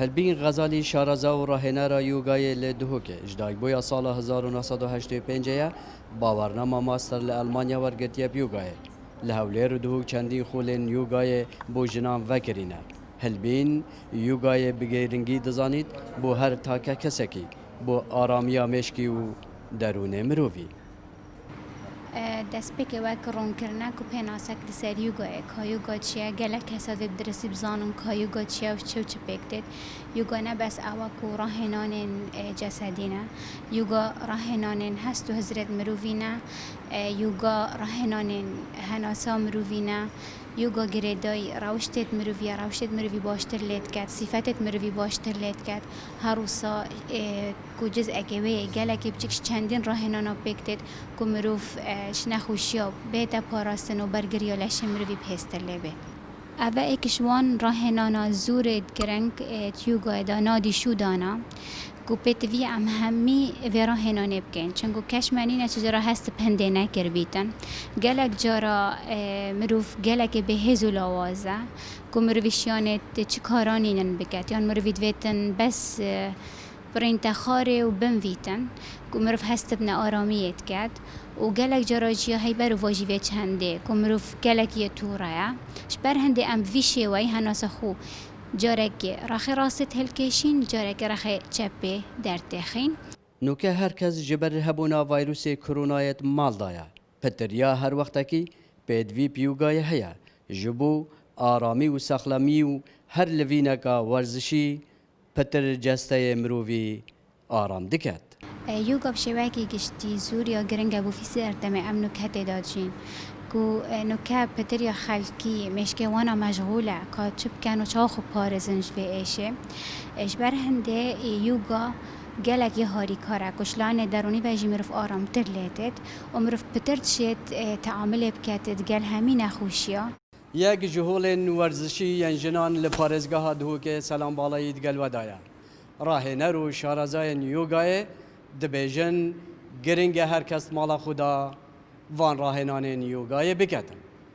هەلبین غەزالی شارەزا و ڕاهێنەرە یۆگایê li Duhokê ji dayîkbûya sala 1985 bawernameya master li Almanya wergirtiye yogayê. Li Hewlêr û Duhok çendîn xulên yogayê bo jinan vekirîne. Hilbîn yogayê bi gêringî dizanît bo her take kesekî, bo aramiya mêşkî û derûnê mirovî. دەستپێکێ وەک ڕوونکردنە و پێناسەک لەسەر یوگایە کا یوگا چییە گەلک کەسە درستی بزانن کا یوگا چییە و چ پێک دێت یوگا نەبەس ئەوە و ڕاهێنانên جەسەدینە یوگا ڕاهێنانên هەست و هزرێت مرۆڤینە یوگا ڕاهێنانên هەناسا مرۆڤینە یوگا گرێدای ڕەوشتێت مرۆڤیە ڕەوشتێت مرۆڤی باشتر لێت کات سیفەتێت مرۆڤی باشتر لێت کات هەروسا ku cizekê wê gelekê biçik ji çendîn ڕاهێنانە pêk têt ku mirov ji nexweşiya bête parastin û bergiriya leşê mirivî bihêztir lê bê. Ev e êkî ji wan ڕاهێنana zûrê gireng yogayê da nadî şû dana ku pêtivî em hemî vê ڕاهێنanê bikin çunku keşmenîne çi cara hest bi hindê nekirbîtin gelek cara mirov gelekê bêhêz û lawaz e ku mirovîşiyanê çi karanînin biket yan mirovî divêtin bes برین تخاره و بنویتن که مروف هست بنا آرامیت کرد و گلک جراجی های برو واجی و چنده که مروف گلک یه توره شبر هنده ام ویشه وی هناس خو جارک رخی راست هلکشین جارک رخی چپه در تخین نوکه هر کس جبر هبونا ویروس کرونایت مال دایا پتریا هر وقت کی پیدوی پیوگای هیا جبو آرامی و سخلامی و هر لوینکا ورزشی پتر جسته مروی آرام دکت. یوگا بشوکی گشتی زور یا گرنگ ابو فیسی ارتمه ام نکته دادشین کو نکه پتر یا خلکی مشکه وانا مشغوله که چپ کنو چاخو پارزنج به ایشه اشبر هنده یوگا گلک یه هاری کاره کشلان درونی و جیمرف آرام تر لیتد و مرف پتر تشید تعامل بکتد گل همین نخوشیا یک جهول ورزشی انجنان لپارزگاه دهوکه سلام بالایی دگل ودایا راهنر و شارزای یوگای دبیجن گرنگ هر کس مال خدا وان راهنان یوگای بکتن